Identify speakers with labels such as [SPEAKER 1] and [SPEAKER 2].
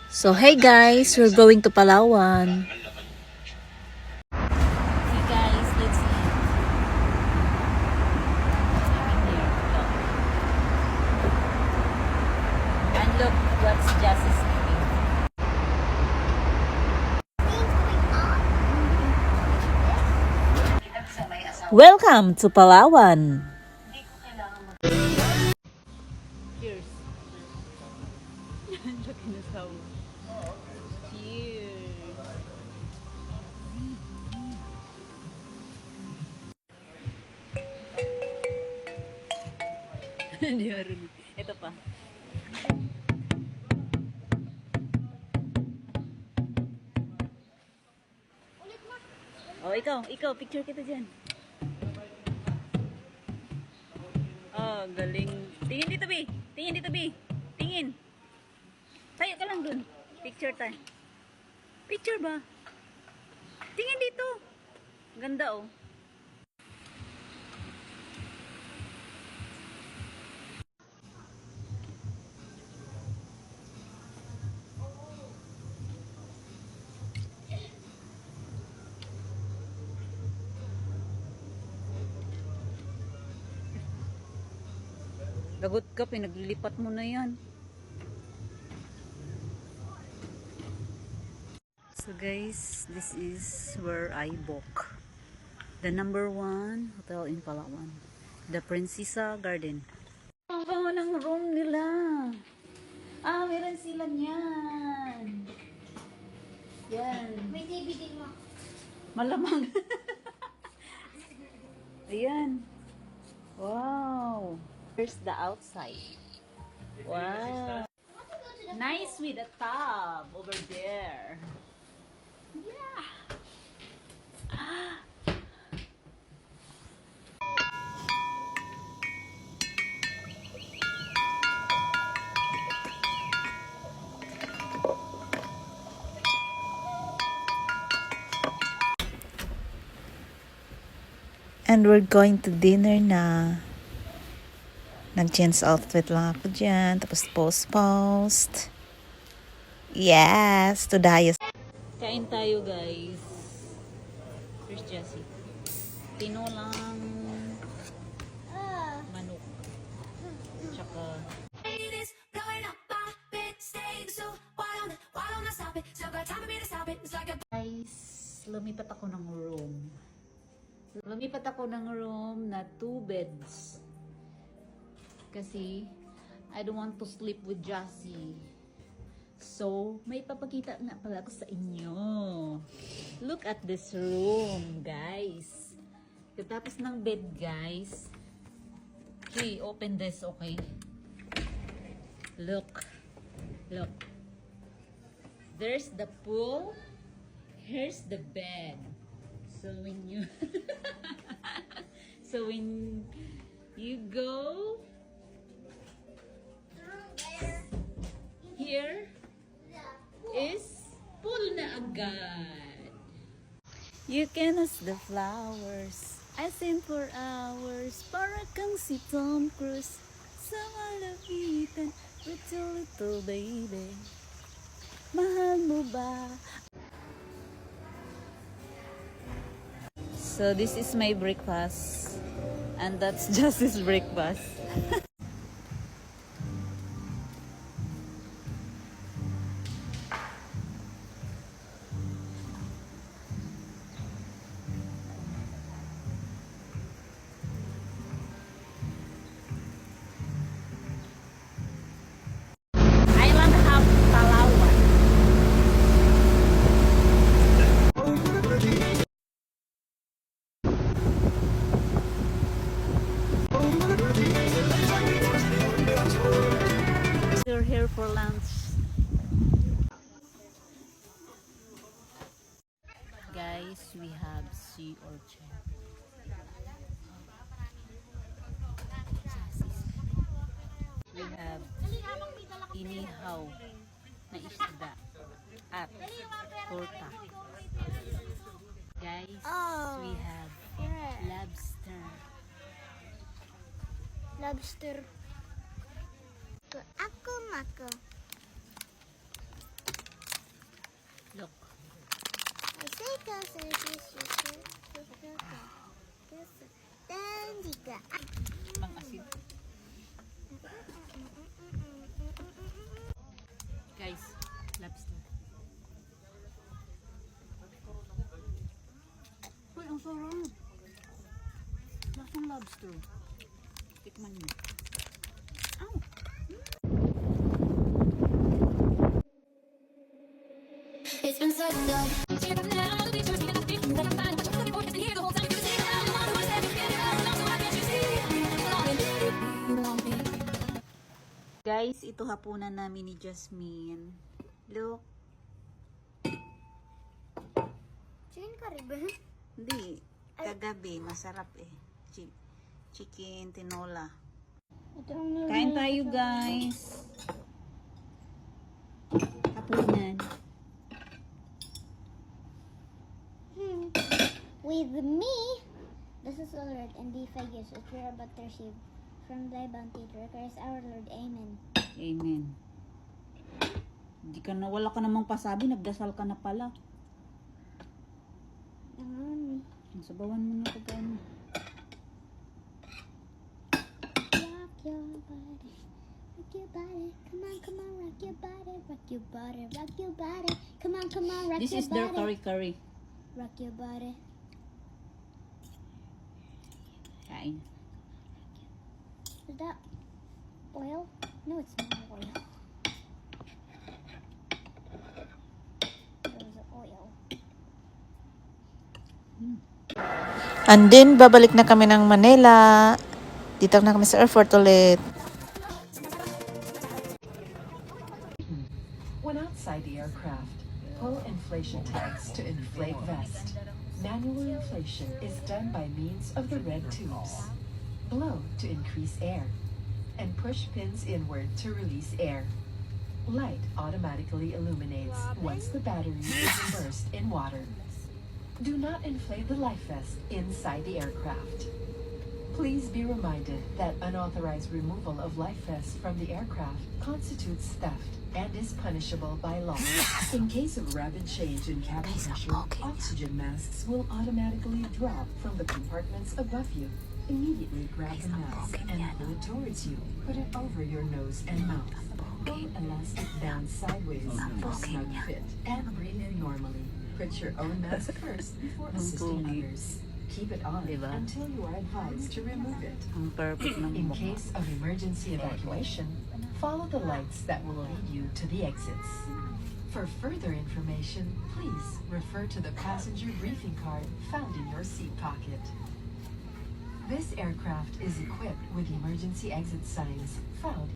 [SPEAKER 1] So hey guys, we're going to Palawan.
[SPEAKER 2] Hey guys, let's eat. And look what's Justice eating.
[SPEAKER 1] Welcome to Palawan.
[SPEAKER 2] Cheers. Look in the sound. Cheers. Hindi marunong. Ito pa. Oh, ikaw, picture kita dyan. Oh, galing. Tingin dito, Bi. Tingin dito, Bi. Tingin. Tayo ka lang dun. Picture tayo. Picture ba? Tingin dito. Ganda, oh. Lagot ka, pinaglilipat mo na yan. So guys, this is where I book the #1 hotel in Palawan, the Princesa Garden. Ang bango ng room nila. Meron sila niyan. Yan.
[SPEAKER 3] May DVD mo.
[SPEAKER 2] Malamang. Ayan. Wow. Here's the outside. Wow. Nice with the tub over there. Yeah.
[SPEAKER 1] And we're going to dinner na. Nag-change outfit lang ako dyan. Tapos post. Yes, to the highest.
[SPEAKER 2] Kain tayo, guys. Here's Jessie. Tinolang manok. Tsaka guys, lumipat ako ng room. Lumipat ako ng room na 2 beds. Kasi I don't want to sleep with Jessie. So, may papakita nga pala ako sa inyo. Look at this room, guys. Katapos ng bed, guys. Okay, open this, okay? Look. Look. There's the pool. Here's the bed. So when you go here is pool na agad. You can ask the flowers. I sing for hours. Para kang si Tom Cruise sa malapitan with your little baby. Mahal mo ba? So this is my breakfast. And that's just his breakfast. Island Hub, Palawan. We're here for lunch. Guys, we have sea urchin. We have inihaw na isda at torta. Guys, we have lobster.
[SPEAKER 3] Lobster. Ako mako.
[SPEAKER 2] Ang asin. Guys, lobster. Uy, ang sarap. Lasang lobster. Tikman mo. Ow!
[SPEAKER 3] It's been so good.
[SPEAKER 2] Guys, ito hapunan namin ni Jasmine. Look.
[SPEAKER 3] Chicken curry ba?
[SPEAKER 2] Hindi. Kagabi, masarap eh. Chicken, tinola. Kain tayo, guys. Hapunan.
[SPEAKER 3] With me, this is the Lord and the figures which we are about to receive from thy bounty to requires our Lord. Amen.
[SPEAKER 2] Amen. Hindi ka na, wala ka namang pasabi, nagdasal ka na pala. Sabawan mo na pag ano.
[SPEAKER 3] Rock your body, rock your body, come on, rock your body, rock your body, rock your body, come on, rock
[SPEAKER 2] This
[SPEAKER 3] your
[SPEAKER 2] is their
[SPEAKER 3] body,
[SPEAKER 2] curry.
[SPEAKER 3] rock your body.
[SPEAKER 2] Kain.
[SPEAKER 3] Is that oil? No, it's not oil. There's oil.
[SPEAKER 1] And then, babalik na kami ng Manila. Dito na kami sa airport ulit.
[SPEAKER 4] When outside the aircraft, pull inflation tags to inflate vest. Manual inflation is done by means of the red tubes. Blow to increase air, and push pins inward to release air. Light automatically illuminates once the battery is immersed in water. Do not inflate the life vest inside the aircraft. Please be reminded that unauthorized removal of life vests from the aircraft constitutes theft and is punishable by law. In case of rapid change in cabin pressure, oxygen masks will automatically drop from the compartments above you. Immediately grab the mask and pull it towards you. Put it over your nose and mouth. Pull elastic down sideways for snug fit and breathe normally. Put your own mask first before assisting others. Keep it on
[SPEAKER 2] Diba?
[SPEAKER 4] until you are advised to remove it.
[SPEAKER 2] Ang perfect ng
[SPEAKER 4] In
[SPEAKER 2] mukha.
[SPEAKER 4] case of emergency evacuation, follow the lights that will lead you to the exits. For further information, please refer to the passenger briefing card found in your seat pocket. This aircraft is equipped with emergency exit signs found